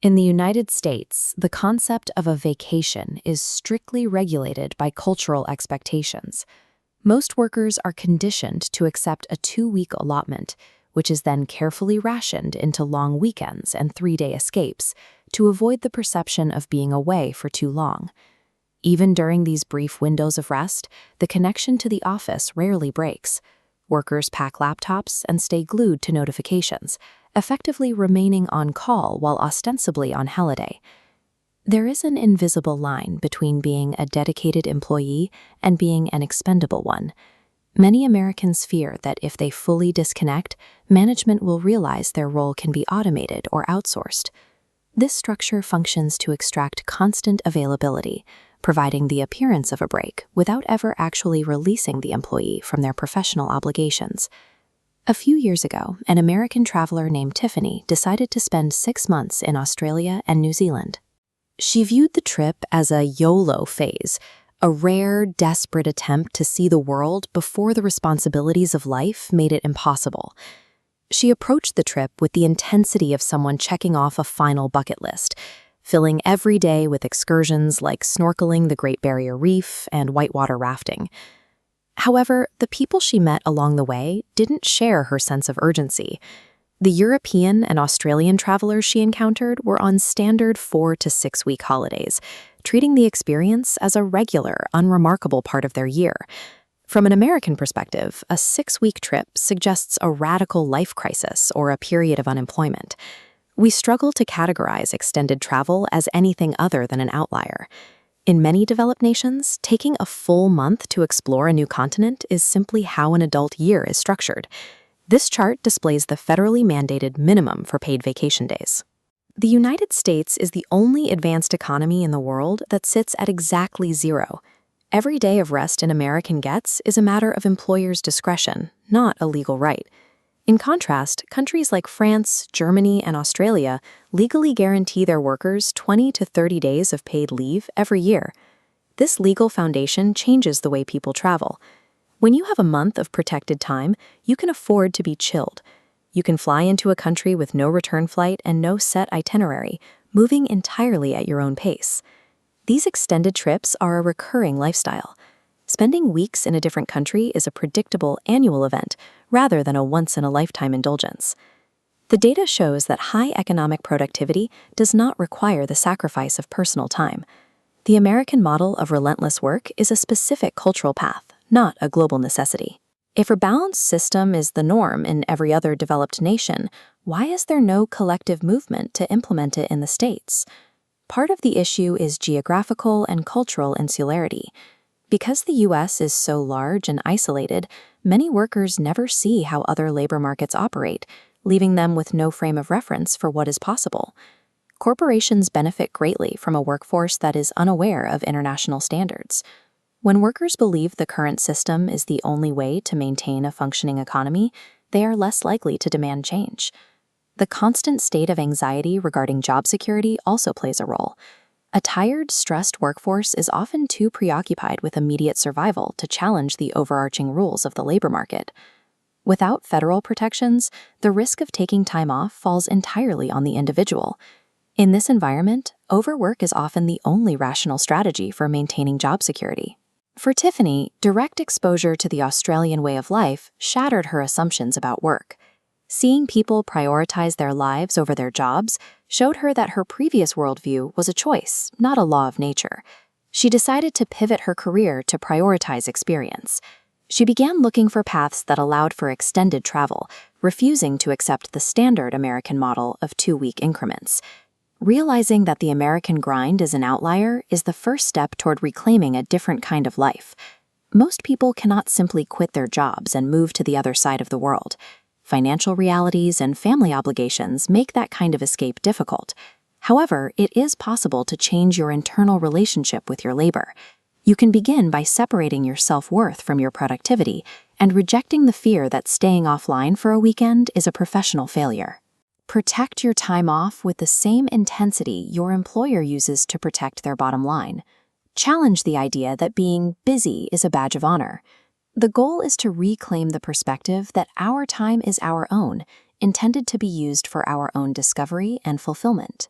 In the United States, the concept of a vacation is strictly regulated by cultural expectations. Most workers are conditioned to accept a 2-week allotment, which is then carefully rationed into long weekends and 3-day escapes to avoid the perception of being away for too long. Even during these brief windows of rest, the connection to the office rarely breaks. Workers pack laptops and stay glued to notifications, effectively remaining on call while ostensibly on holiday. There is an invisible line between being a dedicated employee and being an expendable one. Many Americans fear that if they fully disconnect, management will realize their role can be automated or outsourced. This structure functions to extract constant availability, providing the appearance of a break without ever actually releasing the employee from their professional obligations. A few years ago, an American traveler named Tiffany decided to spend 6 months in Australia and New Zealand. She viewed the trip as a YOLO phase, a rare, desperate attempt to see the world before the responsibilities of life made it impossible. She approached the trip with the intensity of someone checking off a final bucket list, filling every day with excursions like snorkeling the Great Barrier Reef and whitewater rafting. However, the people she met along the way didn't share her sense of urgency. The European and Australian travelers she encountered were on standard 4 to 6 week holidays, treating the experience as a regular, unremarkable part of their year. From an American perspective, a 6-week trip suggests a radical life crisis or a period of unemployment. We struggle to categorize extended travel as anything other than an outlier. In many developed nations, taking a full month to explore a new continent is simply how an adult year is structured. This chart displays the federally mandated minimum for paid vacation days. The United States is the only advanced economy in the world that sits at exactly 0. Every day of rest an American gets is a matter of employers' discretion, not a legal right. In contrast, countries like France, Germany, and Australia legally guarantee their workers 20 to 30 days of paid leave every year. This legal foundation changes the way people travel. When you have a month of protected time, you can afford to be chilled. You can fly into a country with no return flight and no set itinerary, moving entirely at your own pace. These extended trips are a recurring lifestyle. Spending weeks in a different country is a predictable annual event rather than a once-in-a-lifetime indulgence. The data shows that high economic productivity does not require the sacrifice of personal time. The American model of relentless work is a specific cultural path, not a global necessity. If a balanced system is the norm in every other developed nation, why is there no collective movement to implement it in the States? Part of the issue is geographical and cultural insularity. Because the U.S. is so large and isolated, many workers never see how other labor markets operate, leaving them with no frame of reference for what is possible. Corporations benefit greatly from a workforce that is unaware of international standards. When workers believe the current system is the only way to maintain a functioning economy, they are less likely to demand change. The constant state of anxiety regarding job security also plays a role. A tired, stressed workforce is often too preoccupied with immediate survival to challenge the overarching rules of the labor market. Without federal protections, the risk of taking time off falls entirely on the individual. In this environment, overwork is often the only rational strategy for maintaining job security. For Tiffany, direct exposure to the Australian way of life shattered her assumptions about work. Seeing people prioritize their lives over their jobs showed her that her previous worldview was a choice, not a law of nature. She decided to pivot her career to prioritize experience. She began looking for paths that allowed for extended travel, refusing to accept the standard American model of 2-week increments. Realizing that the American grind is an outlier is the first step toward reclaiming a different kind of life. Most people cannot simply quit their jobs and move to the other side of the world. Financial realities and family obligations make that kind of escape difficult. However, it is possible to change your internal relationship with your labor. You can begin by separating your self-worth from your productivity and rejecting the fear that staying offline for a weekend is a professional failure. Protect your time off with the same intensity your employer uses to protect their bottom line. Challenge the idea that being busy is a badge of honor. The goal is to reclaim the perspective that our time is our own, intended to be used for our own discovery and fulfillment.